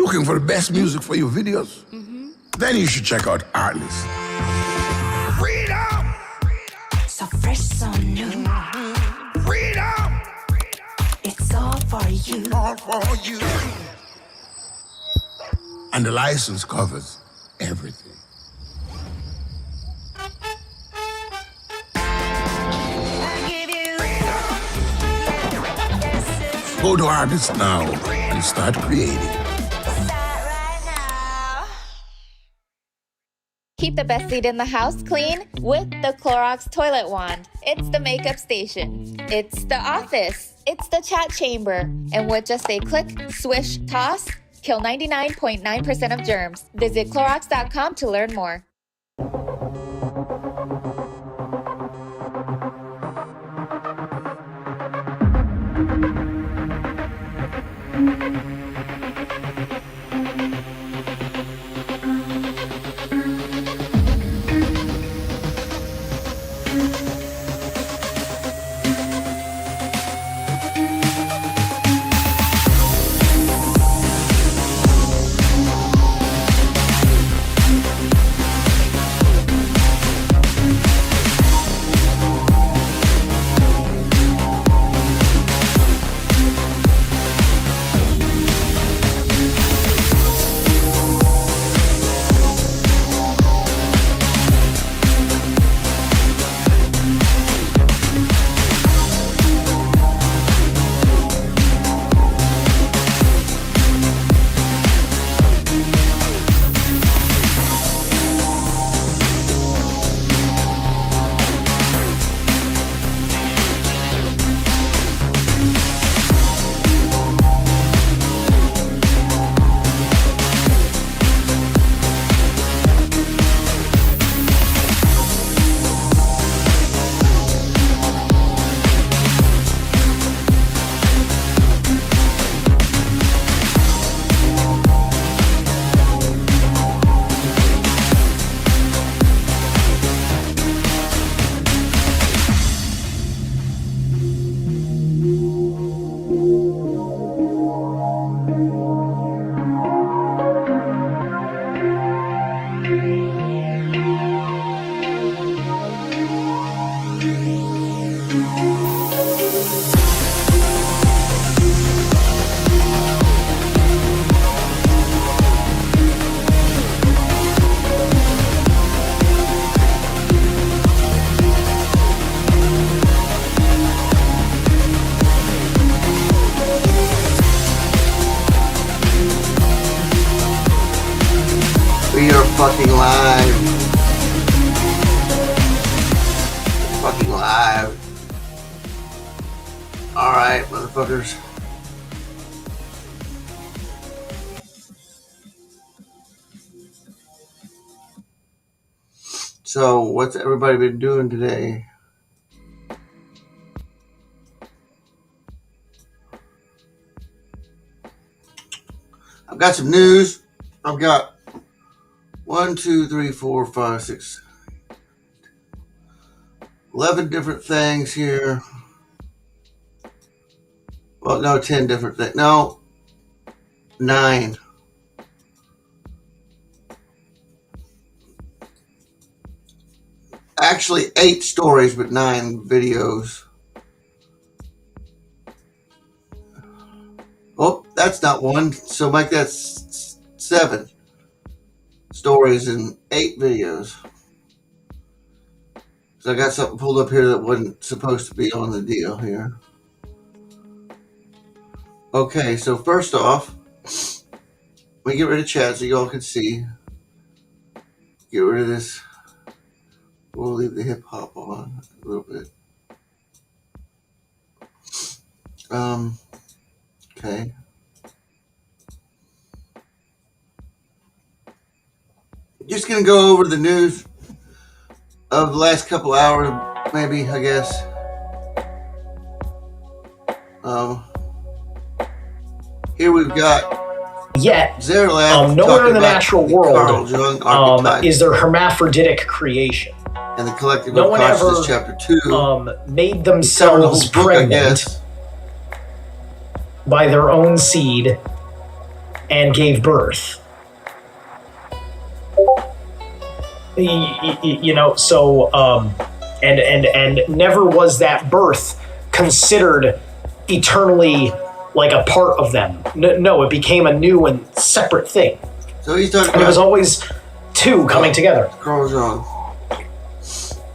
Looking for the best music for your videos? Then you should check out Artlist. Freedom! So fresh, so new. Freedom! It's all for you. All for you. And the license covers everything. Go to Artlist now and start creating. Keep the best seat in the house clean with the Clorox Toilet Wand. It's the makeup station. It's the office. It's the chat chamber. And with just a click, swish, toss, kill 99.9% of germs. Visit Clorox.com to learn more. We are fucking live. Fucking live. Alright, motherfuckers. So, what's everybody been doing today? I've got some news. I've got 1, 2, 3, 4, 5, 6, 11 different things here. Well, no, 10 different things. No, 9. Actually, 8 stories, but 9 videos. Oh, that's not one. So make that 7 stories and 8 videos. So I got something pulled up here that wasn't supposed to be on the deal here. Okay, so first off, let me get rid of chat so y'all can see. Get rid of this. We'll leave the hip hop on a little bit. Okay. Just gonna go over the news of the last couple hours, maybe, I guess. Here we've got Yet, Zerlab nowhere in the about natural the Carl world Jung archetype is there hermaphroditic creation. and the collective No one unconsciousness, ever chapter 2. Made Covered the themselves whole book, I pregnant guess. by their own seed and gave birth. And never was that birth considered eternally like a part of them. No, it became a new and separate thing. So he's talking and it was always two coming together. Chromosomes,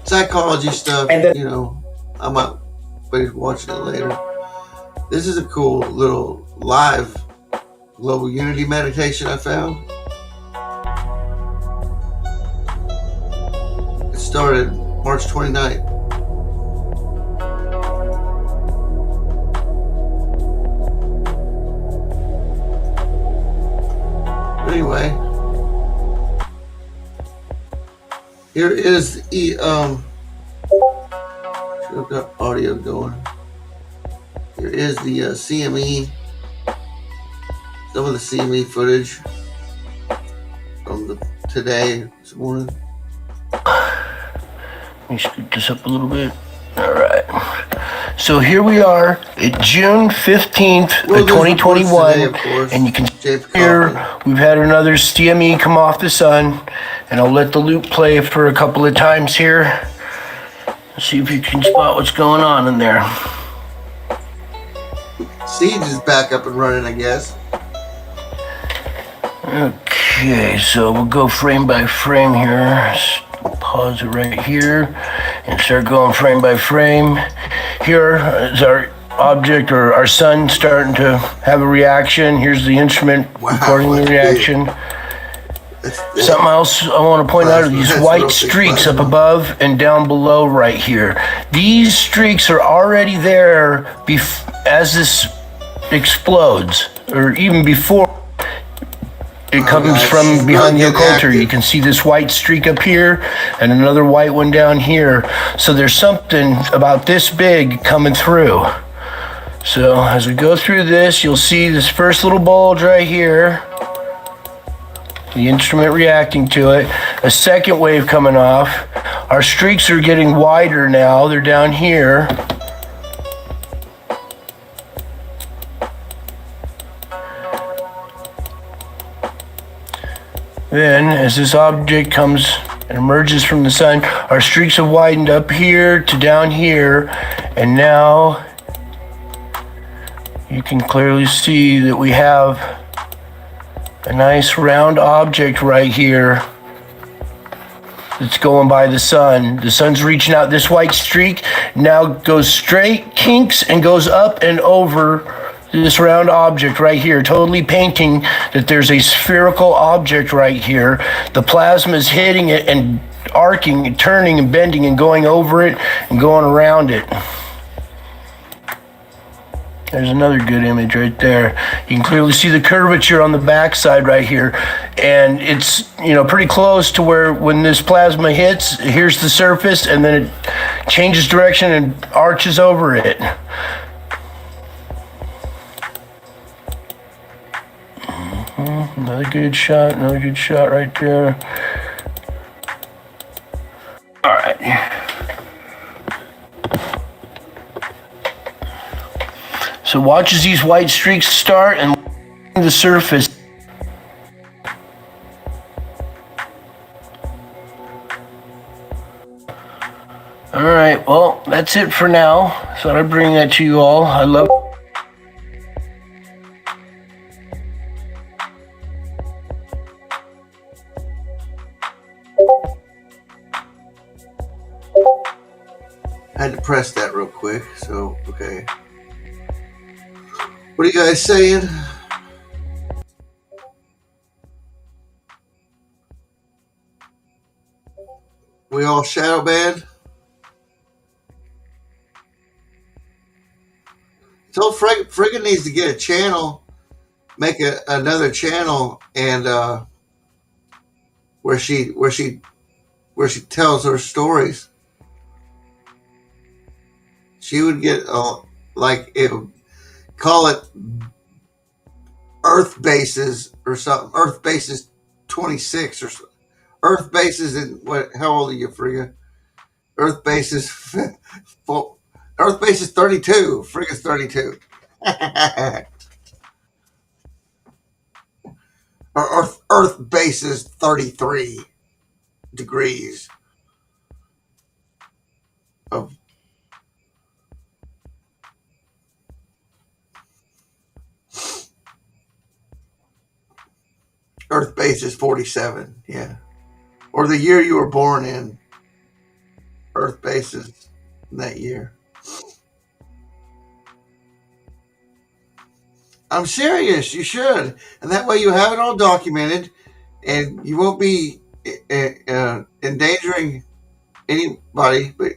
psychology stuff. And then, I might be watching it later. This is a cool little live global unity meditation I found. It started March 29th. Anyway, here is the I've got audio going. Here is the CME, some of the CME footage from today, this morning. Let me scoot this up a little bit. All right. So here we are at June 15th, 2021, today, and you can see here we've had another CME come off the sun, and I'll let the loop play for a couple of times here. See if you can spot what's going on in there. Siege is back up and running, I guess. Okay, so we'll go frame by frame here. Pause it right here and start going frame by frame. Here is our object or our sun starting to have a reaction. Here's the instrument recording the reaction. Something else I want to point out are these white streaks up above and down below right here. These streaks are already there as this explodes, or even before it comes from behind the occulter. You can see this white streak up here and another white one down here. So there's something about this big coming through. So as we go through this, you'll see this first little bulge right here. The instrument reacting to it. A second wave coming off. Our streaks are getting wider now. They're down here. Then, as this object comes and emerges from the sun, our streaks have widened up here to down here, and now you can clearly see that we have a nice round object right here that's going by the sun. The sun's reaching out. This white streak now goes straight, kinks, and goes up and over this round object right here, totally painting that there's a spherical object right here. The plasma is hitting it and arcing and turning and bending and going over it and going around it. There's another good image right there. You can clearly see the curvature on the backside right here. And it's, pretty close to where when this plasma hits, here's the surface, and then it changes direction and arches over it. Another good shot right there. All right. So watch as these white streaks start and the surface. All right, well, that's it for now. Thought I'd bring that to you all. I love I had to press that real quick, so, okay. What are you guys saying? We all shadow banned? So Frigga needs to get a channel, make another channel, and where she tells her stories. She would get call it Earth Bases or something. Earth Bases 26 or something. Earth Bases in what? How old are you, Frigga? Earth Bases. Earth Bases 32. Frigga's 32. Or Earth base is 33 degrees of Earth base is 47. Yeah. Or the year you were born in. Earth base is in that year. I'm serious. You should, and that way you have it all documented, and you won't be endangering anybody. But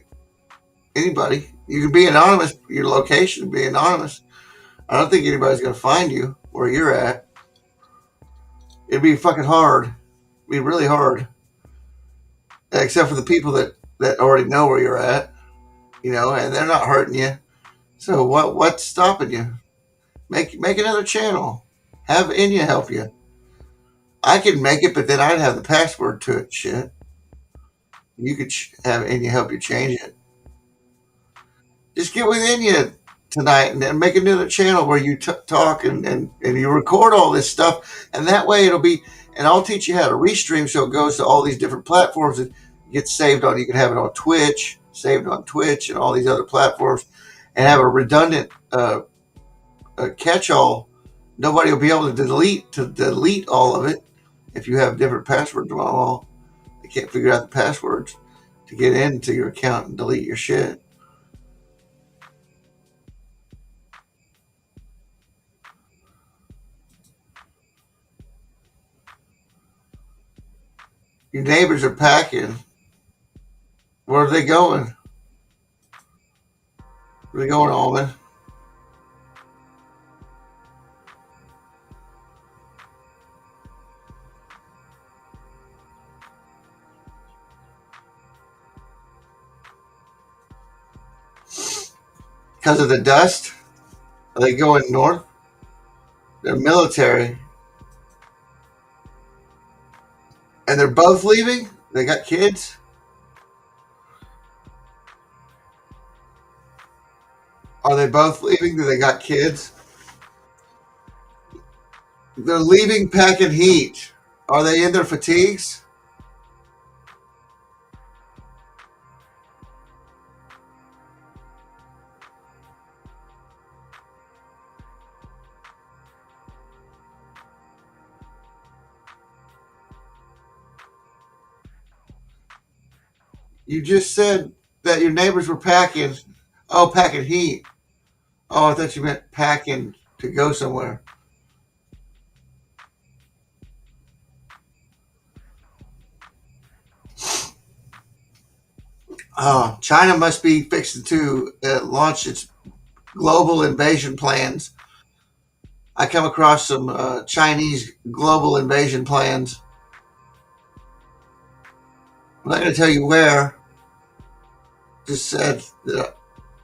anybody, you can be anonymous. Your location can be anonymous. I don't think anybody's going to find you where you're at. It'd be fucking hard. It'd be really hard, except for the people that already know where you're at, and they're not hurting you. So what's stopping you? Make another channel. Have Enya help you. I could make it, but then I'd have the password to it. Shit. You could have Enya help you change it. Just get with Enya tonight and then make another channel where you talk and you record all this stuff. And that way it'll be, and I'll teach you how to restream so it goes to all these different platforms and gets saved on. You can have it on Twitch, saved on Twitch and all these other platforms, and have a redundant catch-all. Nobody will be able to delete all of it if you have different passwords on all. They can't figure out the passwords to get into your account and delete your shit. Your neighbors are packing. Where are they going? Where are they going, Almond? Because of the dust? Are they going north? They're military. And they're both leaving? They got kids? Are they both leaving? Do they got kids? They're leaving packing heat. Are they in their fatigues? You just said that your neighbors were packing. Oh, packing heat. Oh, I thought you meant packing to go somewhere. China must be fixing to launch its global invasion plans. I come across some Chinese global invasion plans. I'm not going to tell you where. Just said that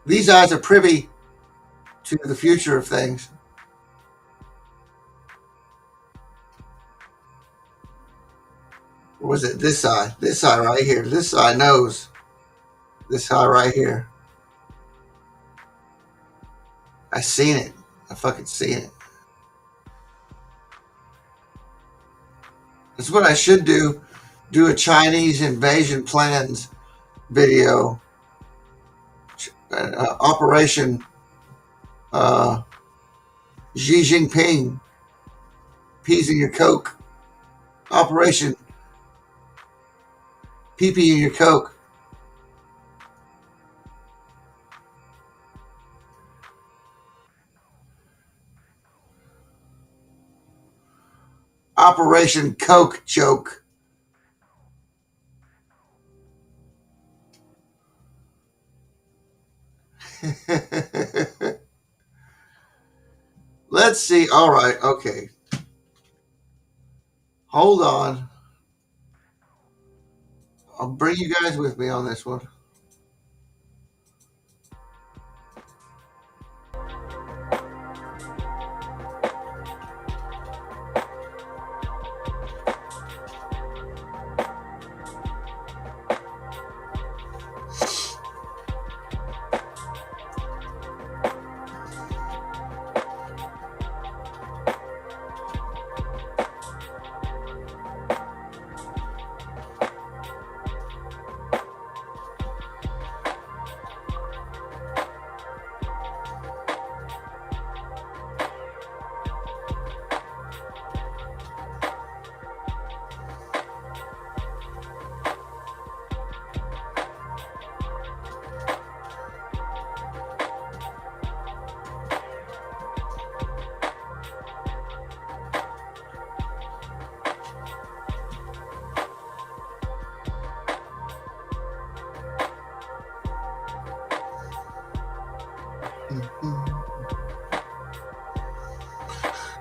these eyes are privy to the future of things. Or was it this eye? This eye right here. This eye knows. This eye right here. I seen it. I fucking seen it. That's what I should do. Do a Chinese invasion plans video. Operation Xi Jinping. Peas in your Coke. Operation Pee-pee in your Coke. Operation Coke Joke. Let's see. All right. Okay. Hold on. I'll bring you guys with me on this one.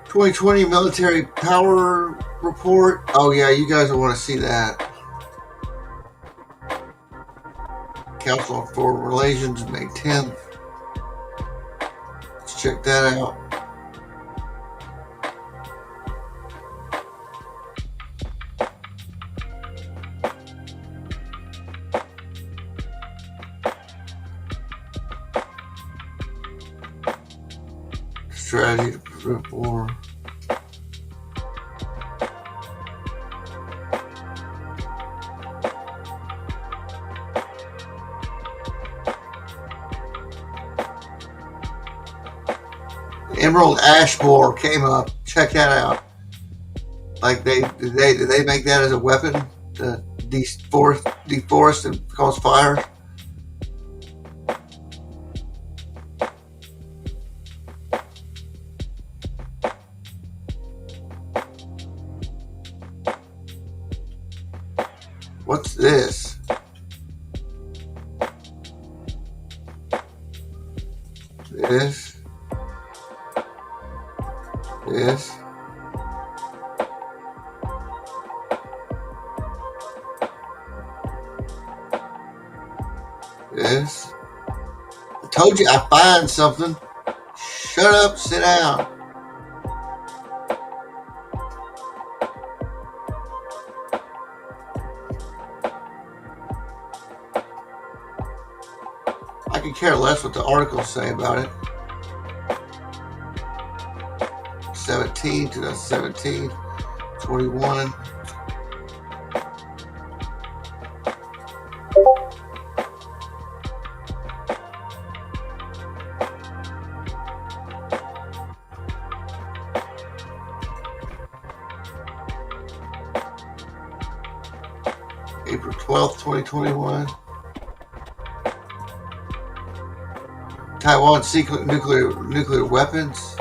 ...2020 military power report. Oh yeah, you guys will want to see that. Council on Foreign Relations, May 10th. Let's check that out. Strategy to prevent war. Emerald ash borer came up. Check that out. Like did they make that as a weapon to deforest and cause fire? What's this? This. This. This. I told you I find something. Shut up, sit down. I could care less what the articles say about it. 2017, 21. April 12th, 2021. Taiwan secret nuclear weapons.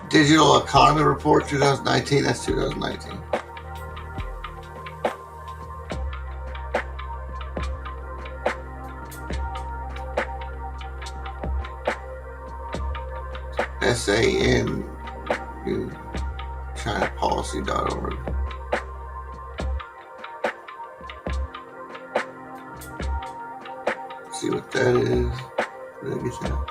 Digital Economy Report 2019. That's 2019. SAN ChinaPolicy.org. See what that is. Where did I get that?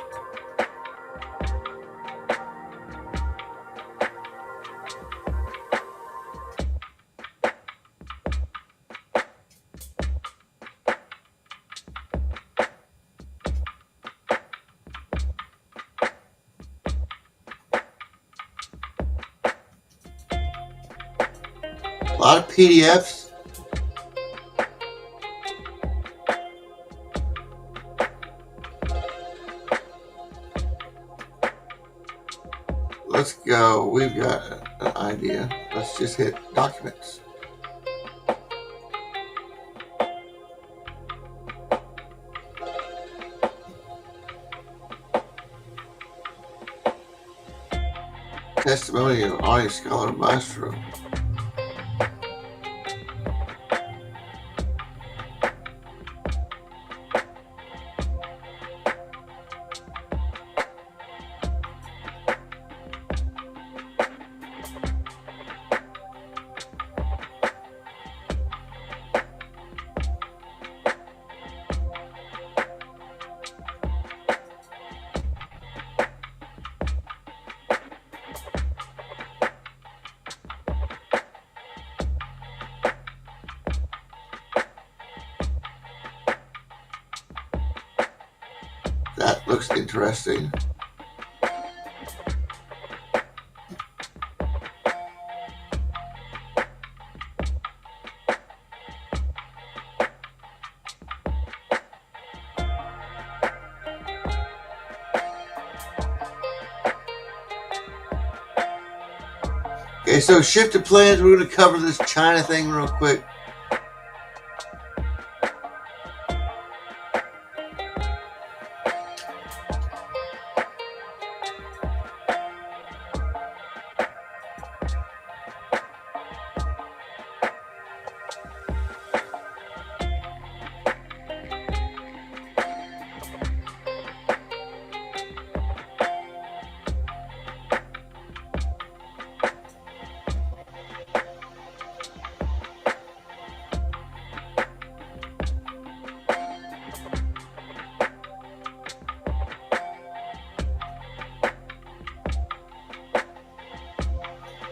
A lot of PDFs. Let's go. We've got an idea. Let's just hit documents. Testimony of audience scholar Maestro. That looks interesting. Okay, so shift to plans. We're going to cover this China thing real quick.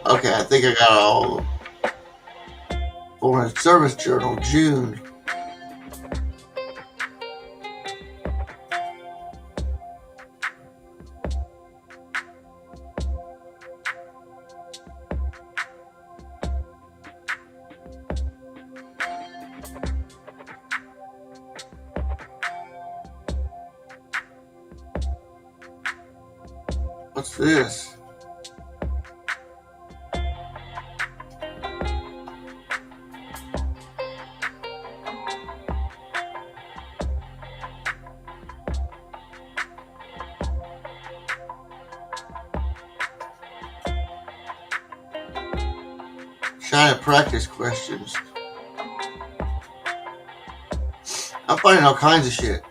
Okay, I think I got all of them. Foreign Service Journal, June. What's this? China practice questions. I'm finding all kinds of shit.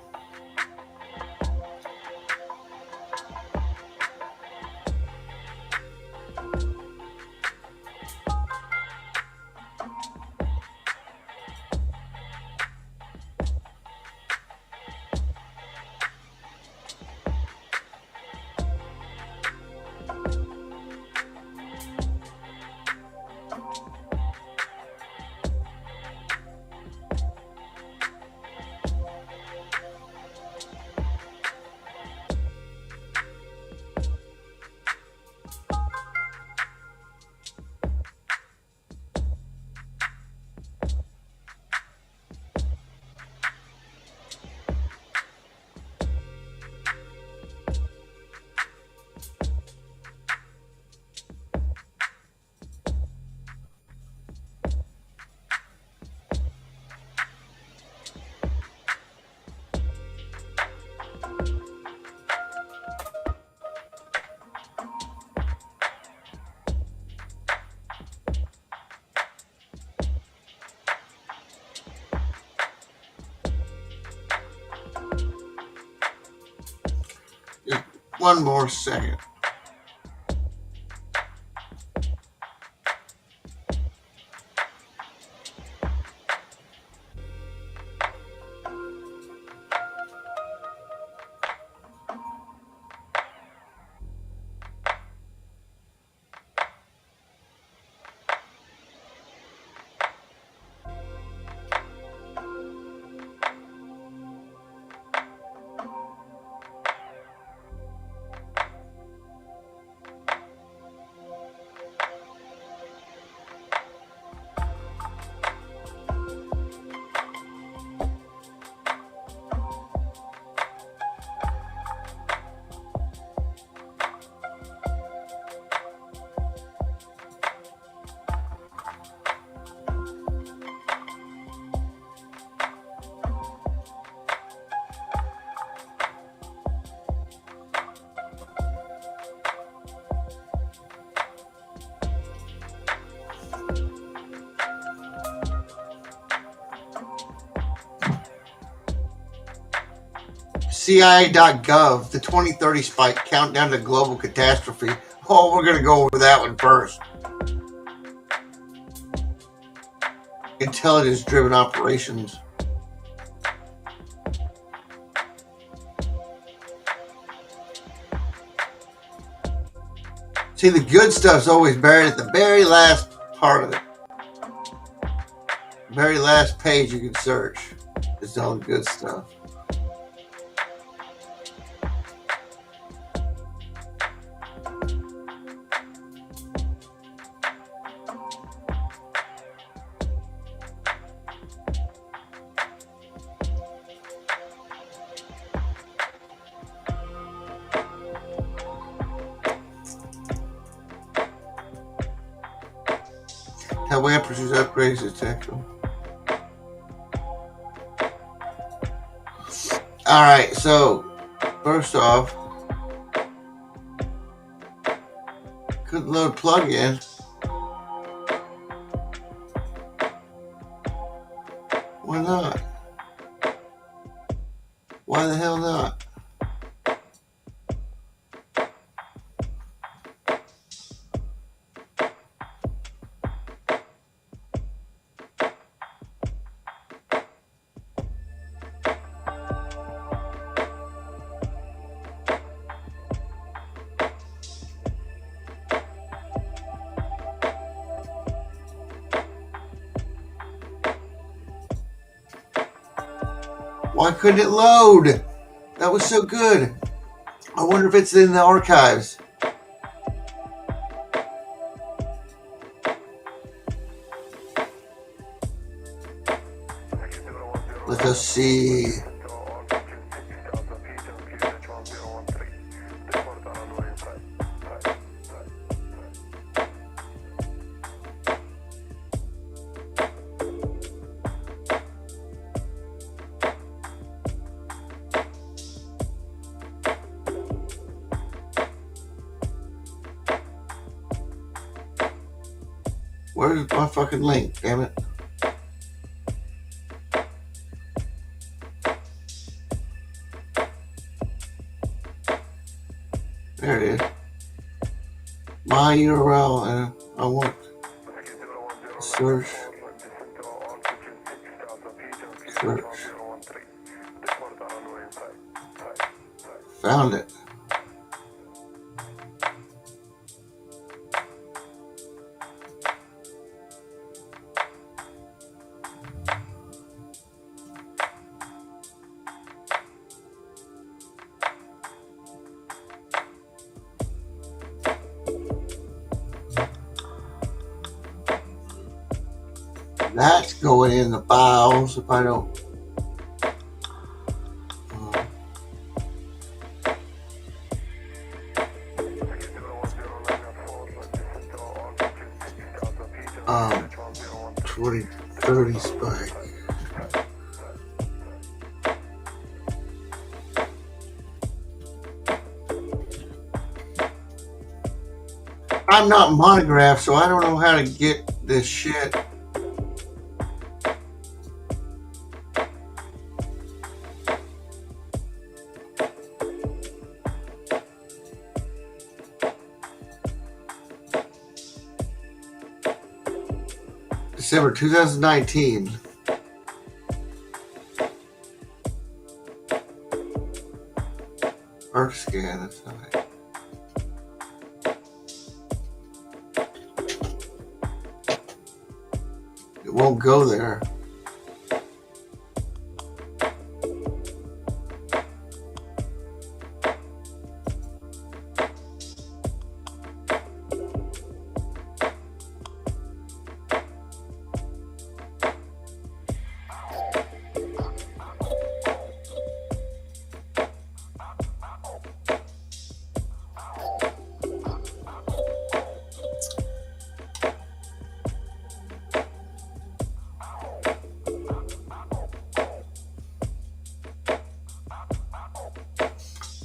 Just one more second. CIA.gov, the 2030 spike, countdown to global catastrophe. Oh, we're going to go over that one first. Intelligence-driven operations. See, the good stuff's always buried at the very last part of it. Very last page you can search. It's all the good stuff. How WAN produces upgrades to technical. Alright, so first off, couldn't load plugin. Why not? Why the hell not? Why couldn't it load? That was so good. I wonder if it's in the archives. Let us see. Where's my fucking link? Damn it. There it is. My URL, and I want search. Search. Found it. That's going in the files if I don't. Um, 2030 spike. I'm not monographed, so I don't know how to get this shit. December 2019. Earth scan, that's not it. It won't go there.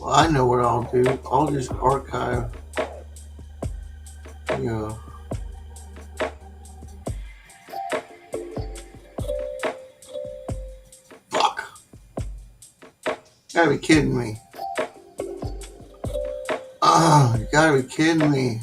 Well, I know what I'll do. I'll just archive. Yeah. Fuck. You gotta be kidding me. Oh, you gotta be kidding me.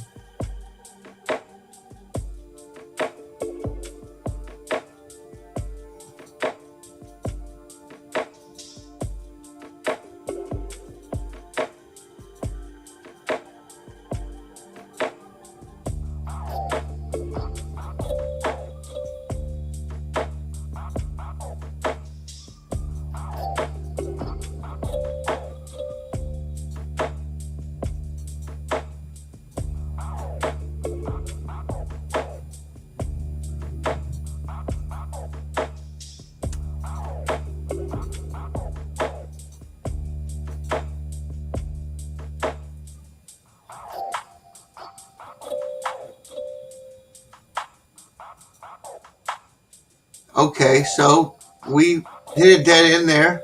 Okay, so we hit a dead end there.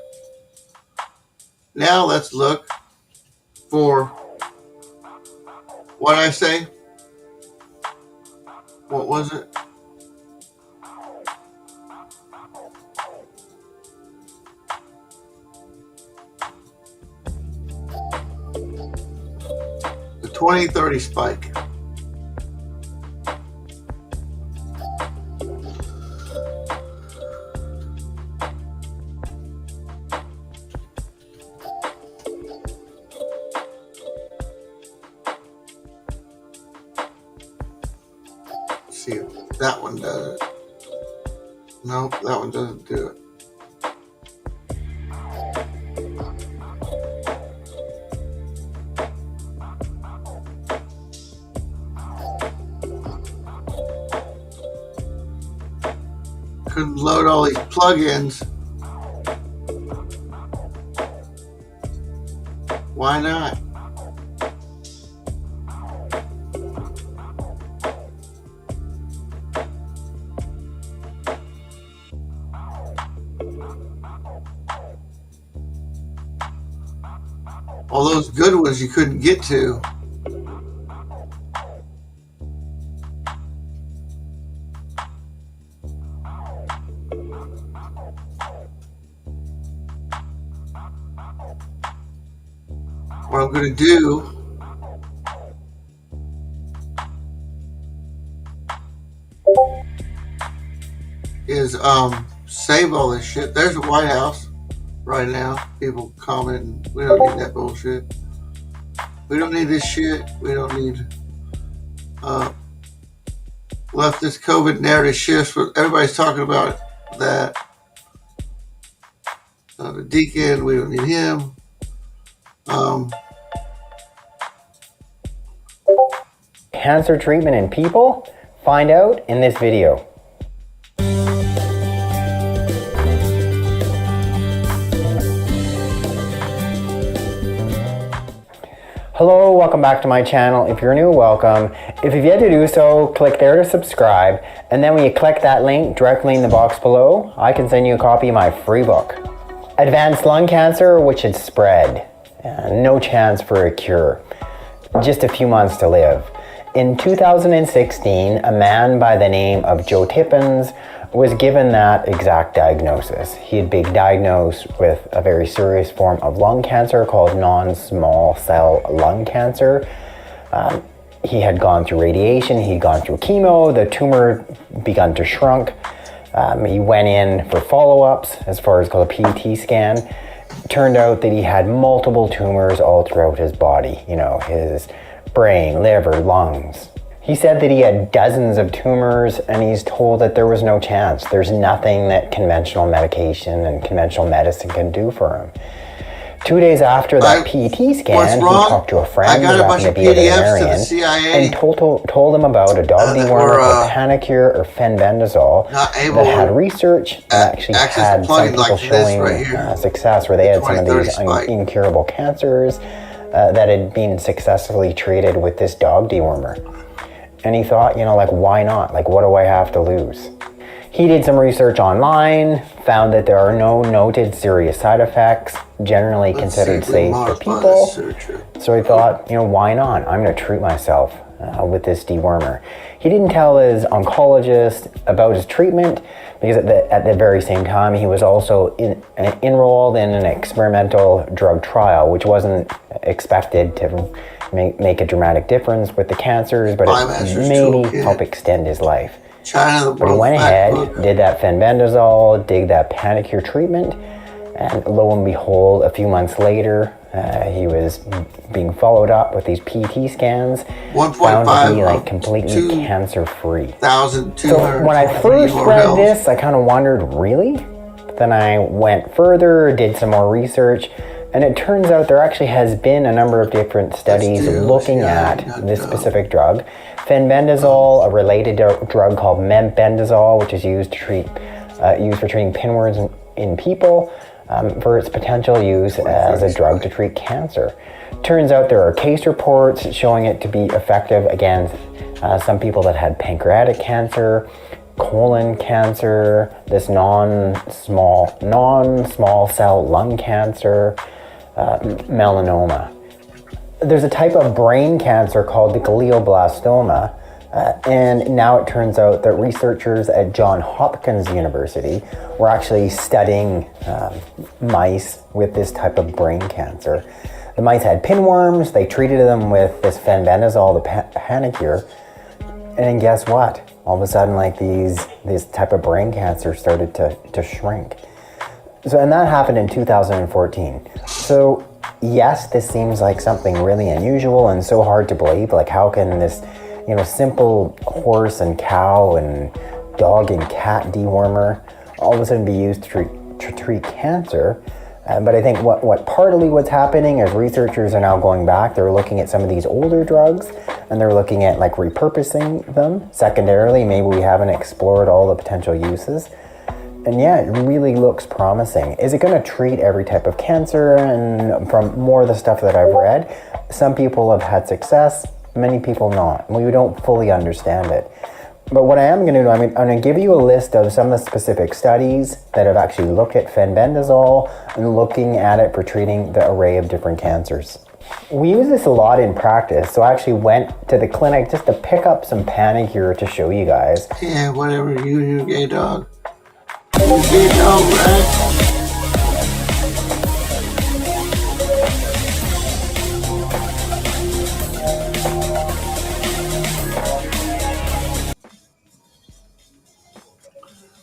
Now let's look for what I say. What was it? The 2030 spike. See if that one does it. Nope, that one doesn't do it. couldn't load all these plugins. Why not? All those good ones you couldn't get to. What I'm going to do is save all this shit. There's the White House right now. People commenting, we don't need that bullshit. We don't need this shit. We don't need leftist COVID narrative shifts. But everybody's talking about that. The deacon, we don't need him. Cancer treatment in people? Find out in this video. Hello, welcome back to my channel. If you're new, welcome. If you've yet to do so, click there to subscribe. And then when you click that link directly in the box below, I can send you a copy of my free book. Advanced lung cancer, which had spread. No chance for a cure. Just a few months to live. In 2016, a man by the name of Joe Tippins was given that exact diagnosis. He had been diagnosed with a very serious form of lung cancer called non-small cell lung cancer. He had gone through radiation, he'd gone through chemo, the tumor begun to shrink. He went in for follow-ups as far as called a PET scan. Turned out that he had multiple tumors all throughout his body, you know, his brain, liver, lungs. He said that he had dozens of tumors and he's told that there was no chance. There's nothing that conventional medication and conventional medicine can do for him. 2 days after that PET scan, he talked to a friend who happened to be a veterinarian and told him about a dog dewormer called Panacur or fenbendazole that had research and actually had some people showing success where they had some of these incurable cancers that had been successfully treated with this dog dewormer. And he thought, you know, like, why not? Like, what do I have to lose? He did some research online, found that there are no noted serious side effects, generally considered safe for people. So he thought, you know, why not? I'm going to treat myself with this dewormer. He didn't tell his oncologist about his treatment because at the very same time, he was also enrolled in an experimental drug trial, which wasn't expected to make a dramatic difference with the cancers, but it may help extend his life. But he went ahead, did that fenbendazole, did that Panacur treatment, and lo and behold, a few months later, he was being followed up with these PET scans, found to be like completely cancer-free. So when I first read this, I kind of wondered, really? Then I went further, did some more research, and it turns out there actually has been a number of different studies looking at this specific drug. Fenbendazole, a related drug called mebendazole, which is used to used for treating pinworms in people, for its potential use as a drug to treat cancer. Turns out there are case reports showing it to be effective against some people that had pancreatic cancer, colon cancer, this non-small cell lung cancer, melanoma. There's a type of brain cancer called the glioblastoma, and now it turns out that researchers at Johns Hopkins University were actually studying mice with this type of brain cancer. The mice had pinworms, they treated them with this fenbendazole, the Panacur, and then guess what? All of a sudden, like this type of brain cancer started to shrink. So, and that happened in 2014. So, yes, this seems like something really unusual and so hard to believe. Like, how can this, you know, simple horse and cow and dog and cat dewormer all of a sudden be used to treat cancer? But I think what partly what's happening is researchers are now going back. They're looking at some of these older drugs and they're looking at like repurposing them. Secondarily, maybe we haven't explored all the potential uses. And yeah, it really looks promising. Is it going to treat every type of cancer? And from more of the stuff that I've read, some people have had success, many people not. We don't fully understand it. But what I am going to do, I'm going to give you a list of some of the specific studies that have actually looked at fenbendazole and looking at it for treating the array of different cancers. We use this a lot in practice, so I actually went to the clinic just to pick up some panic here to show you guys. Yeah, whatever. You gay dog. You gay dog, right?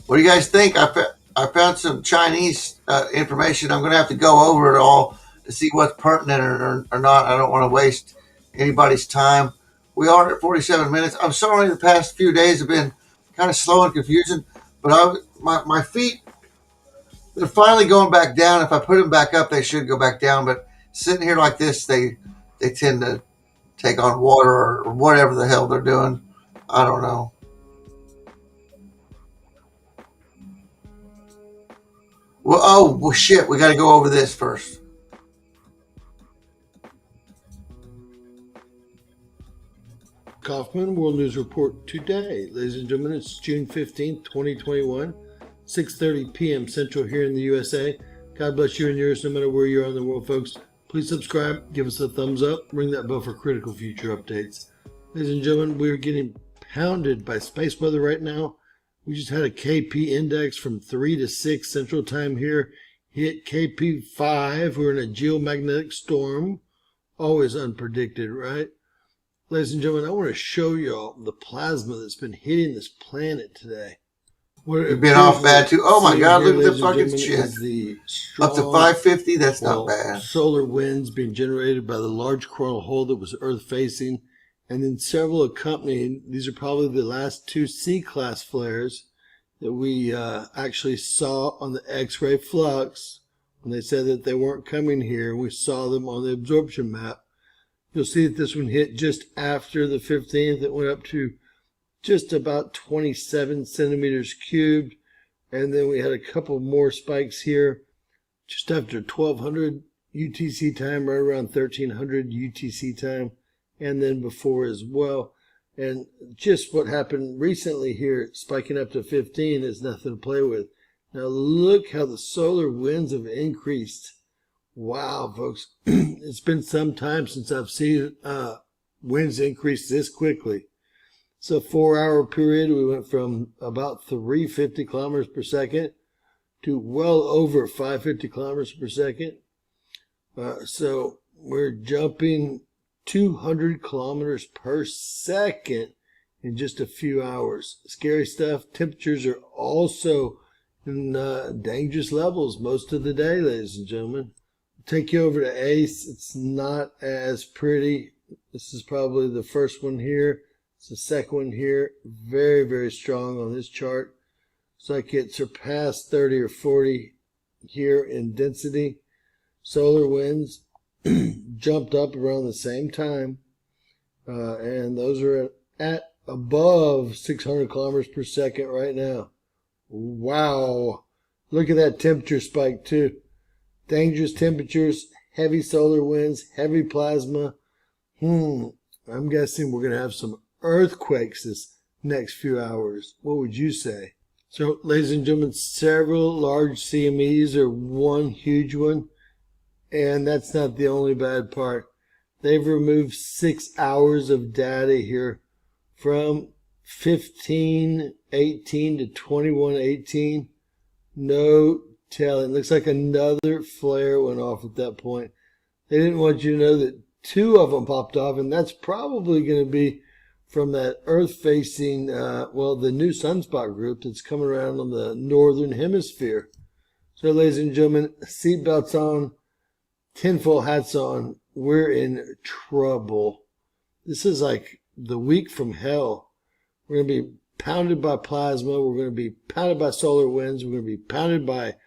What do you guys think? I found some Chinese information. I'm going to have to go over it all to see what's pertinent or not. I don't want to waste anybody's time. We are at 47 minutes. I'm sorry the past few days have been kind of slow and confusing, but my feet, they're finally going back down. If I put them back up, they should go back down. But sitting here like this, they tend to take on water or whatever the hell they're doing. I don't know. Well, shit. We got to go over this first. Kaufman World News Report today. Ladies and gentlemen, it's June 15th, 2021, 6:30 p.m. Central here in the USA. God bless you and yours no matter where you are in the world, folks. Please subscribe, give us a thumbs up, ring that bell for critical future updates. Ladies and gentlemen, we're getting pounded by space weather right now. We just had a KP index from 3 to 6 Central Time here. Hit KP 5. We're in a geomagnetic storm. Always unpredicted, right? Ladies and gentlemen, I want to show y'all the plasma that's been hitting this planet today. You've been off bad too. Oh my God, look at the fucking shit. Up to 550, that's not bad. Solar winds being generated by the large coronal hole that was Earth facing. And then several accompanying, these are probably the last 2 C-class flares that we actually saw on the X-ray flux when they said that they weren't coming here. We saw them on the absorption map. You'll see that this one hit just after the 15th. It went up to just about 27 centimeters cubed. And then we had a couple more spikes here just after 1200 UTC time, right around 1300 UTC time. And then before as well. And just what happened recently here, spiking up to 15, is nothing to play with. Now look how the solar winds have increased. Wow, folks. It's been some time since I've seen winds increase this quickly. So 4-hour period, we went from about 350 kilometers per second to well over 550 kilometers per second. So we're jumping 200 kilometers per second in just a few hours. Scary stuff. Temperatures are also in dangerous levels most of the day, ladies and gentlemen. Take you over to ACE. It's not as pretty. This is probably the first one here. It's the second one here. Very, very strong on this chart. It's like it surpassed 30 or 40 here in density. Solar winds jumped up around the same time. And those are at above 600 kilometers per second right now. Wow. Look at that temperature spike too. Dangerous temperatures, heavy solar winds, heavy plasma. I'm guessing we're going to have some earthquakes this next few hours. What would you say? So, ladies and gentlemen, several large CMEs are one huge one. And that's not the only bad part. They've removed 6 hours of data here from 15:18 to 21:18. No telling. Looks like another flare went off at that point. They didn't want you to know that 2 of them popped off, and that's probably going to be from that Earth-facing, the new sunspot group that's coming around on the northern hemisphere. So, ladies and gentlemen, seatbelts on, tinfoil hats on. We're in trouble. This is like the week from hell. We're going to be pounded by plasma. We're going to be pounded by solar winds. We're going to be pounded by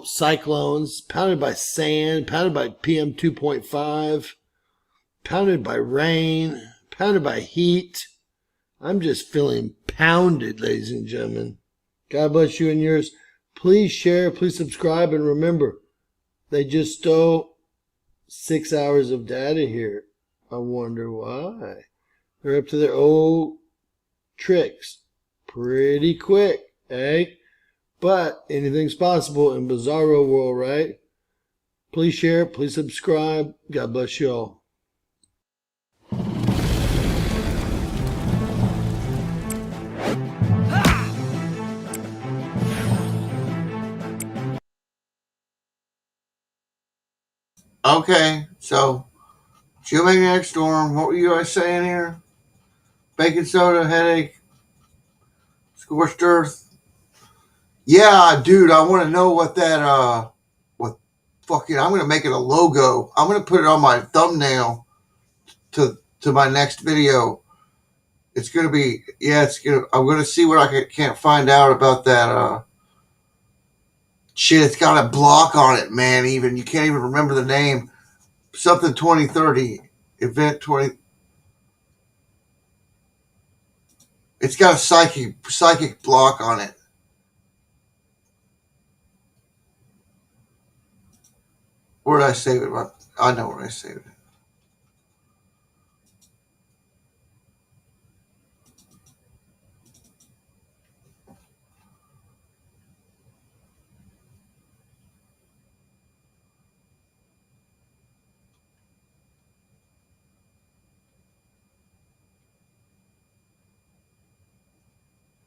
cyclones, pounded by sand, pounded by PM 2.5, pounded by rain, pounded by heat. I'm just feeling pounded, ladies and gentlemen. God bless you and yours. Please share, please subscribe, and remember, they just stole 6 hours of data here. I wonder why. They're up to their old tricks pretty quick, eh? But anything's possible in Bizarro world, right? Please share, please subscribe. God bless you all. Okay, so geomagnetic storm. What were you guys saying here? Baking soda, headache, scorched earth. Yeah, dude, I want to know what that what fucking. I'm gonna make it a logo. I'm gonna put it on my thumbnail to my next video. It's gonna be It's gonna. I'm gonna see what I can't find out about that shit. It's got a block on it, man. Even you can't even remember the name. Something 2030 event 20. It's got a psychic block on it. Where did I save it? I know where I saved it.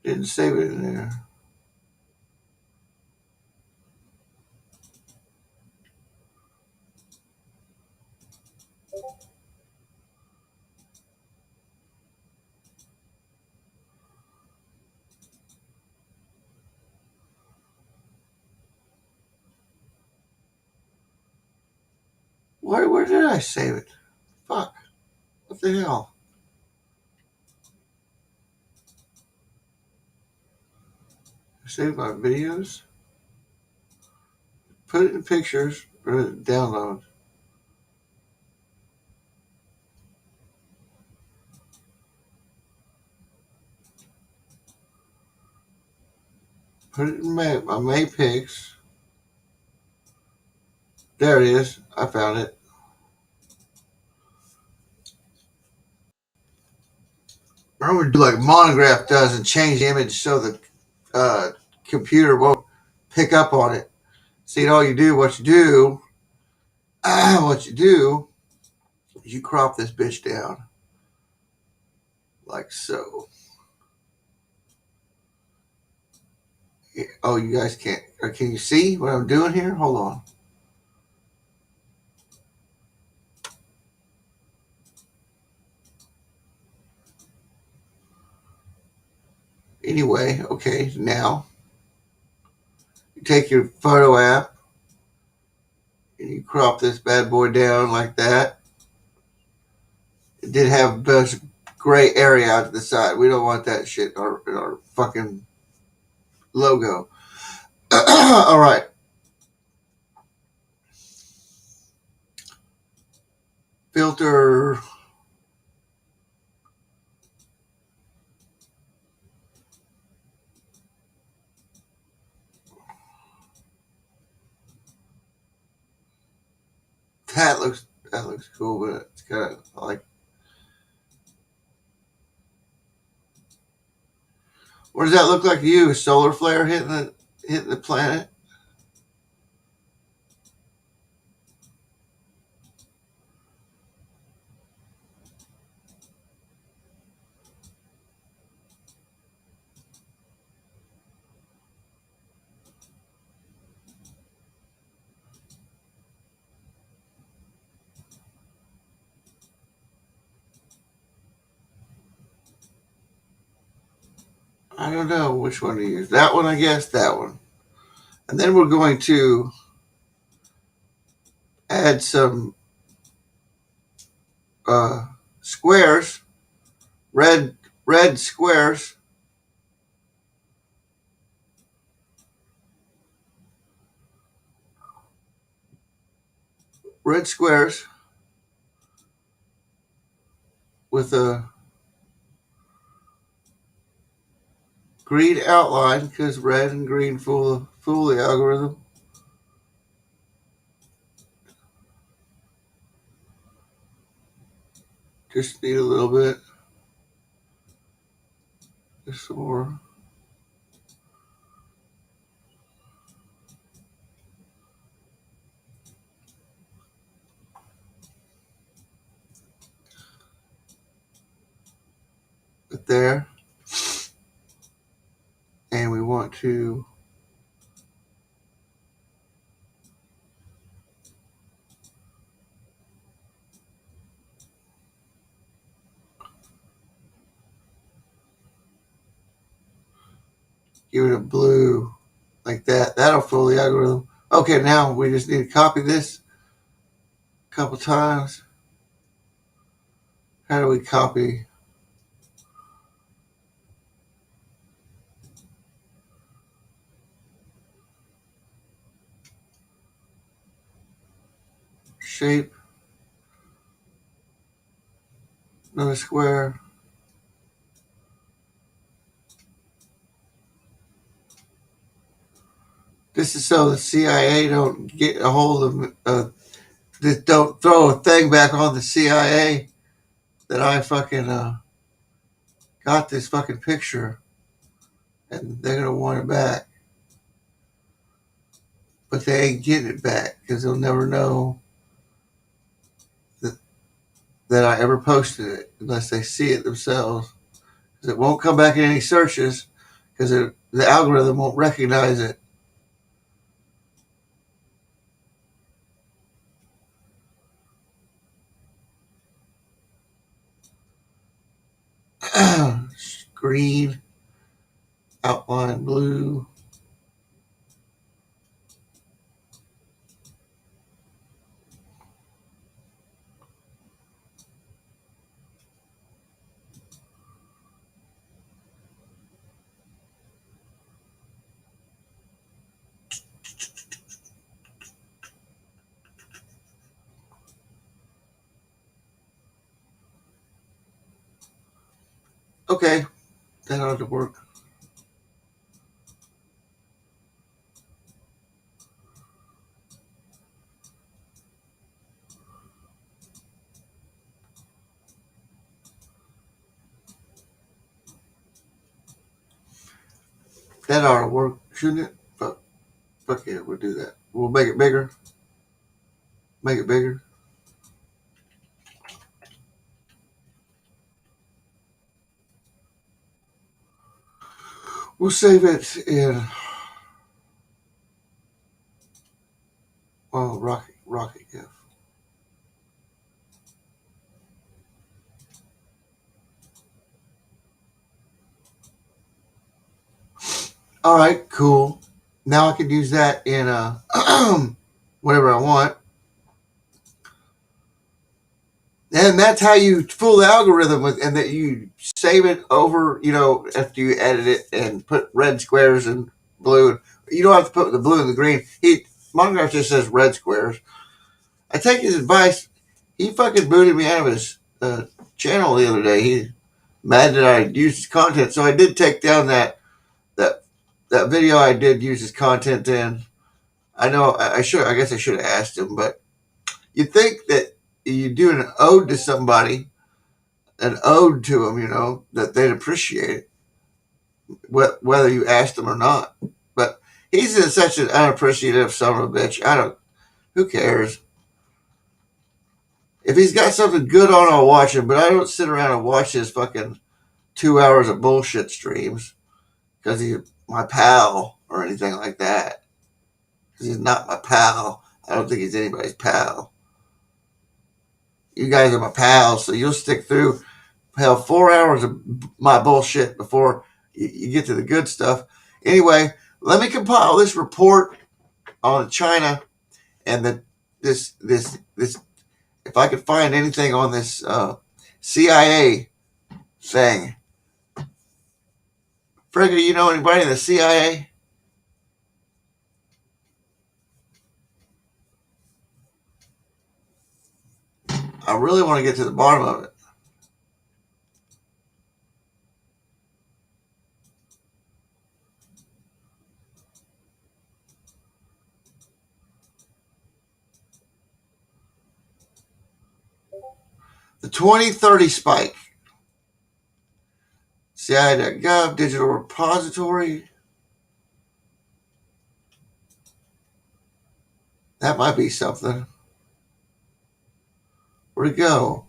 Didn't save it in there. Where did I save it? Fuck. What the hell? Save my videos? Put it in pictures or download. Put it in my May pics. There it is. I found it. Remember, do like Monograph does and change the image so the computer won't pick up on it. See, what you do is you crop this bitch down like so. Oh, you guys can't. Can you see what I'm doing here? Hold on. Anyway, okay, now you take your photo app and you crop this bad boy down like that. It did have a bunch of gray area out to the side. We don't want that shit in our fucking logo. All right. Filter. That looks cool, but it's kind of like. What does that look like to you? A solar flare hitting the planet? I don't know which one to use. That one, I guess. That one. And then we're going to add some squares, red squares. Red squares with a green outline because red and green fool the algorithm. Just need a little bit. Just some more. But there. And we want to give it a blue like that. That'll fool the algorithm. Okay, now we just need to copy this a couple times. How do we copy? Shape. Another square. This is so the CIA don't get a hold of don't throw a thing back on the CIA that I fucking got this fucking picture and they're gonna want it back. But they ain't getting it back because they'll never know that I ever posted it unless they see it themselves. Because it won't come back in any searches because the algorithm won't recognize it. Green, outline blue. Okay, that ought to work. That ought to work, shouldn't it? Fuck yeah, we'll do that. We'll make it bigger. Make it bigger. We'll save it in Rocket GIF. All right, cool. Now I can use that in whatever I want. And that's how you fool the algorithm with, and that you save it over, after you edit it and put red squares and blue. You don't have to put the blue and the green. Monograph just says red squares. I take his advice. He fucking booted me out of his channel the other day. He mad that I used his content, so I did take down that video. I did use his content in. I know I should. I guess I should have asked him, but you think that you do an ode to somebody, an ode to them, that they'd appreciate it, whether you asked them or not. But he's such an unappreciative son of a bitch. Who cares? If he's got something good on, I'll watch him, but I don't sit around and watch his fucking 2 hours of bullshit streams because he's my pal or anything like that. Because he's not my pal. I don't think he's anybody's pal. You guys are my pals, so you'll stick through 4 hours of my bullshit before you get to the good stuff. Anyway, let me compile this report on China and this. If I could find anything on this CIA thing. Frankie, do you know anybody in the CIA? I really want to get to the bottom of it. The 2030 spike. CIA.gov, digital repository. That might be something. Where'd it go?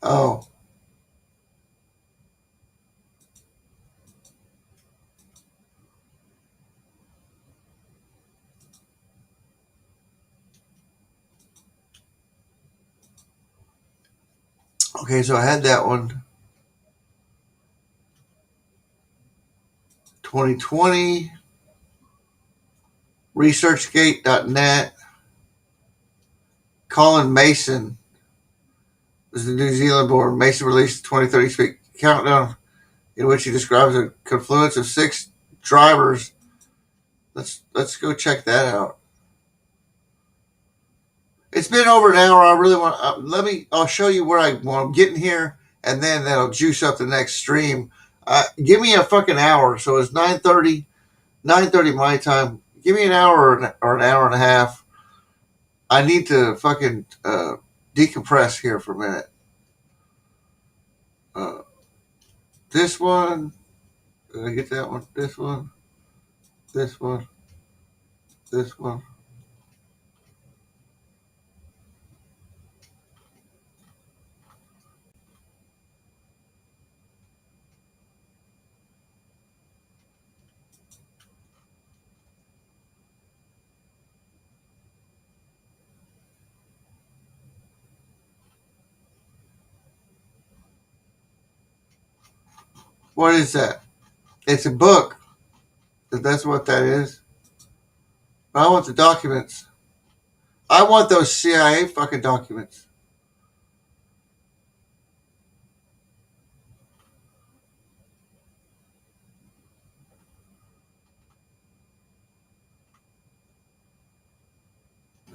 Oh. Okay, so I had that one. 2020. ResearchGate.net. Colin Mason was the New Zealand born. Mason released the 2030 Speak Countdown, in which he describes a confluence of 6 drivers. Let's go check that out. It's been over an hour. I really want. I'll show you where I'm getting here, and then that'll juice up the next stream. Give me a fucking hour. So it's 9:30 my time. Give me an hour or an hour and a half. I need to fucking decompress here for a minute. This one. Did I get that one? This one. This one. This one. What is that? It's a book. That's what that is. But I want the documents. I want those CIA fucking documents.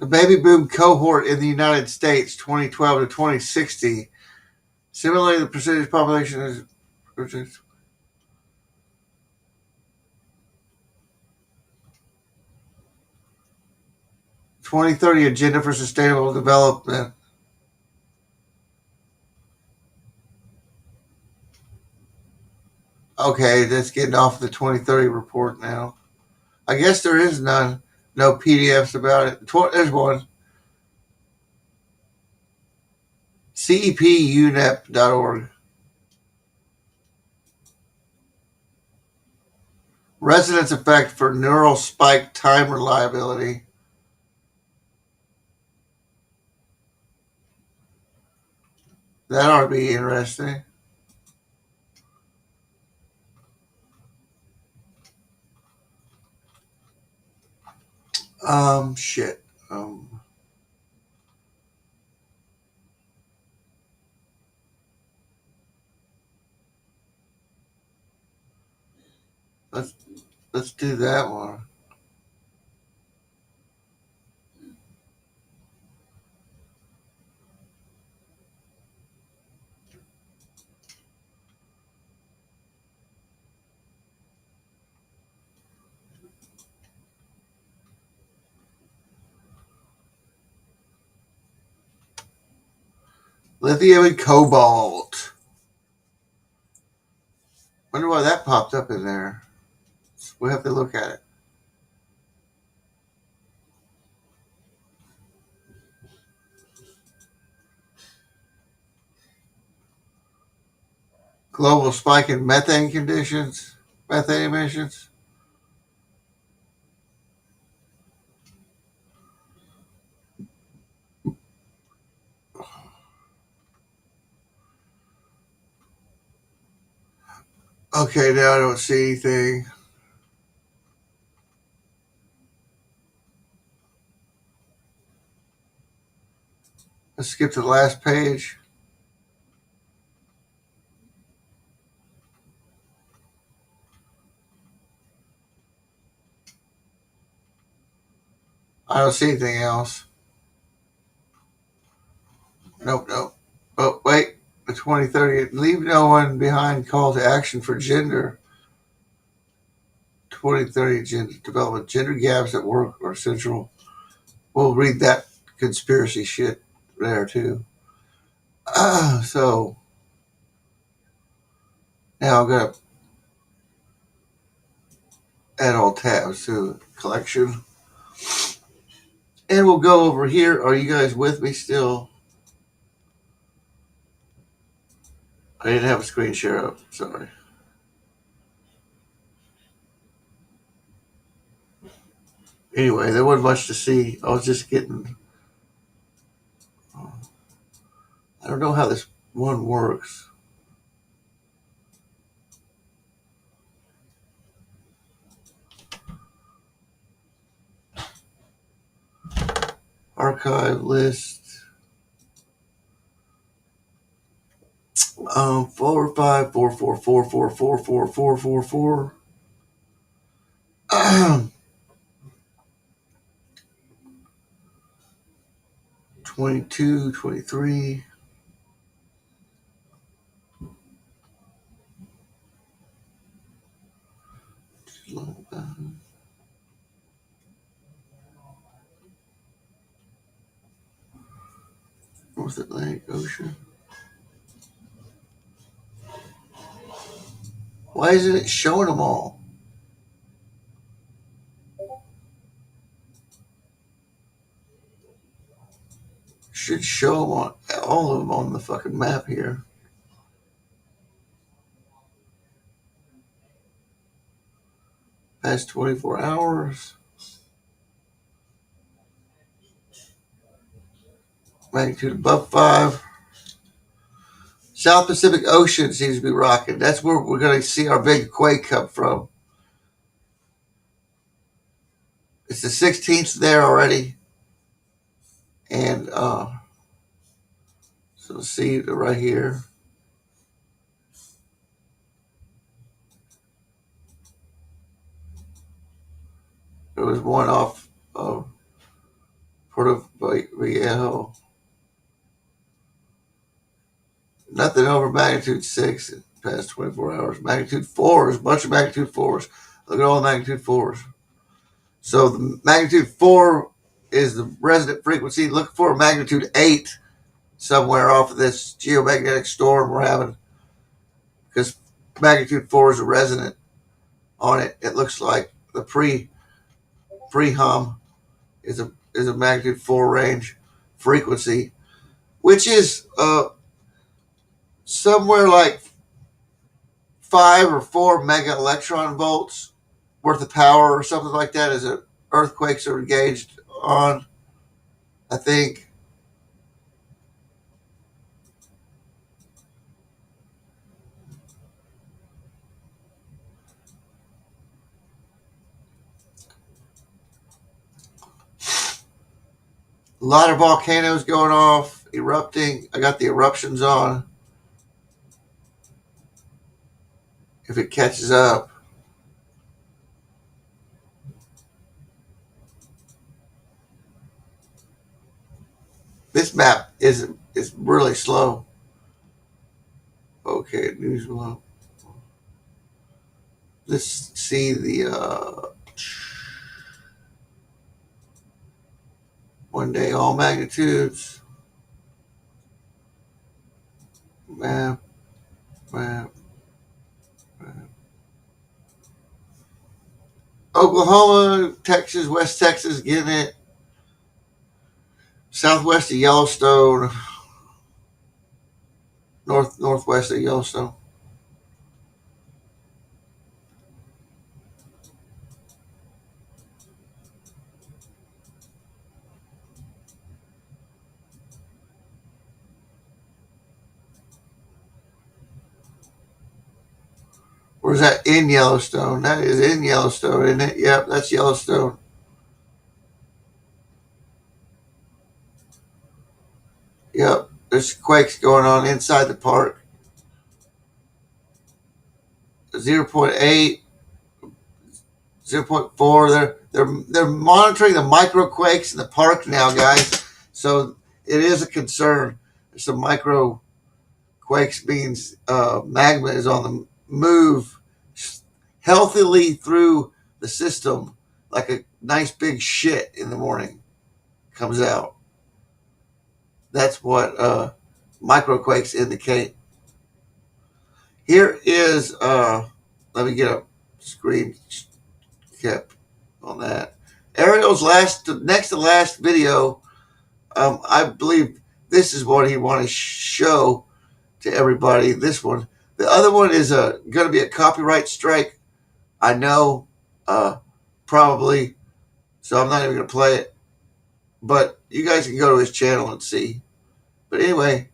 The baby boom cohort in the United States, 2012 to 2060. Similarly, the percentage population is 2030 Agenda for Sustainable Development. Okay, that's getting off the 2030 report now. I guess there is none. No PDFs about it. There's one. CEPUNEP.org. Resonance effect for neural spike time reliability. That ought to be interesting. Shit. Let's do that one. Lithium and cobalt. Wonder why that popped up in there. We'll have to look at it. Global spike in methane emissions. Okay, now I don't see anything. Let's skip to the last page. I don't see anything else. Nope. Oh, wait. The 2030. Leave no one behind call to action for gender. 2030 gender development. Gender gaps at work are central. We'll read that conspiracy shit there too. So now I'm going to add all tabs to the collection. And we'll go over here. Are you guys with me still? I didn't have a screen share up. Sorry. Anyway, there wasn't much to see. I was just getting... I don't know how this one works. Archive list. 45444444444. 22, 23. North Atlantic Ocean. Why isn't it showing them all? Should show them on all of them on the fucking map here. Past 24 hours. Magnitude above 5. South Pacific Ocean seems to be rocking. That's where we're going to see our big quake come from. It's the 16th there already. And so see right here. There was one off Puerto Viejo. Nothing over magnitude 6 in the past 24 hours. Magnitude 4s, a bunch of magnitude 4s. Look at all the magnitude 4s. So the magnitude 4 is the resident frequency. Look for a magnitude 8 somewhere off of this geomagnetic storm we're having. Because magnitude 4 is a resonant on it. It looks like the pre-hum is a magnitude 4 range frequency, which is somewhere like 5 or 4 mega electron volts worth of power or something like that as earthquakes are engaged on, I think. A lot of volcanoes going off, erupting. I got the eruptions on. If it catches up. This map is really slow. Okay, news one. Let's see the 1 day all magnitudes. Map. Oklahoma, Texas, West Texas, getting it. Southwest of Yellowstone. Northwest of Yellowstone. Or is that in Yellowstone? That is in Yellowstone, isn't it? Yep, that's Yellowstone. Yep, there's quakes going on inside the park. 0.8, 0.4. They're monitoring the micro quakes in the park now, guys. So it is a concern. There's some micro quakes means magma is on the move healthily through the system like a nice big shit in the morning comes out. That's what microquakes indicate. Here is, let me get a screen cap on that. Ariel's next to last video. I believe this is what he wanted to show to everybody. This one. The other one is going to be a copyright strike. I know, probably. So I'm not even going to play it. But you guys can go to his channel and see. But anyway.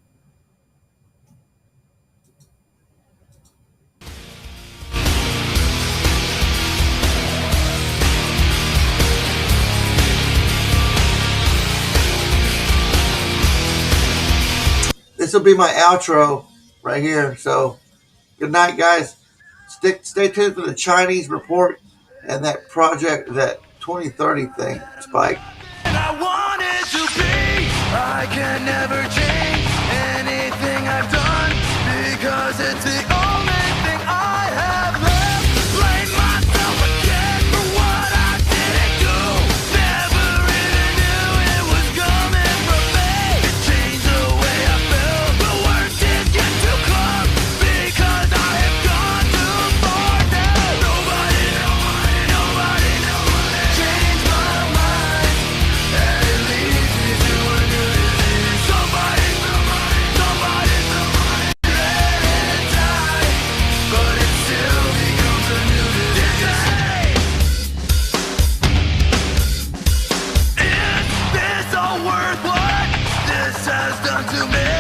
This will be my outro right here. So good night, guys. Stay tuned for the Chinese report and that project, that 2030 thing, Spike. I wanted to be. I can never change anything I've done because it's the only thing I have left. Blame myself again for what I didn't do. Never really knew it was coming from me. It changed the way I feel. The worst is yet to come because I have gone too far now. Nobody changed my mind. And it leads me to a new disease. Somebody let it die, but it still becomes a new disease. Is this all worth what this has done to me?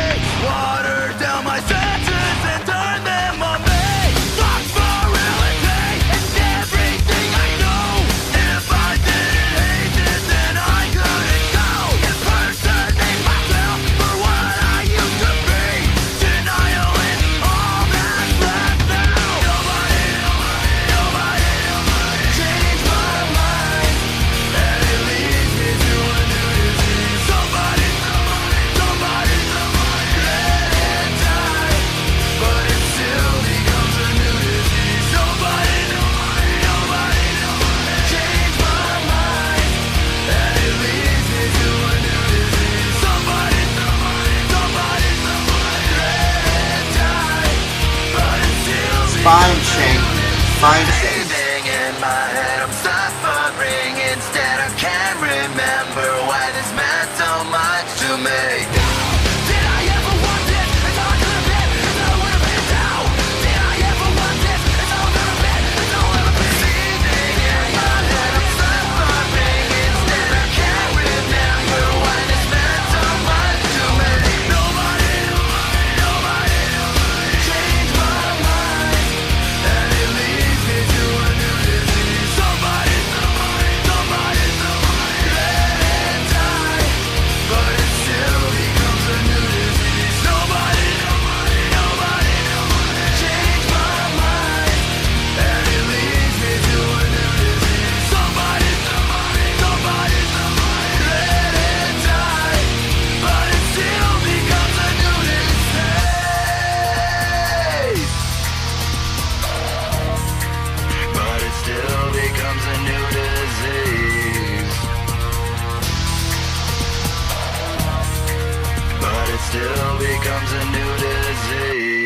Water down my senses and turn them on me. Fuck morality and everything I know. If I didn't hate it, then I couldn't go. Impersonate myself for what I used to be. Denial is all that's left now. Nobody changed my mind, and it leads me to a new disease. Somebody let it die, but it still becomes a new disease. Nobody changed my mind, and it leads me to a new disease. Somebody let it die, but it still Fine change. Fine change. Breathing in my head, I'm suffering instead. I can't remember why this meant so much to me. Did I ever want this? It's all I could have been. It's all I would have been now. Did I ever want this? It's all I've ever been. It's all I'll ever be. Breathing in my head, I'm suffering instead. I can't remember why this meant so much to me. Nobody changed my mind, and it leads me to a new disease. Somebody let it die, but it still becomes a new disease. Nobody changed my mind, and it leads me to a new disease. Somebody let it die, but it still becomes a new disease. But it still becomes a new disease. But it still becomes a new disease.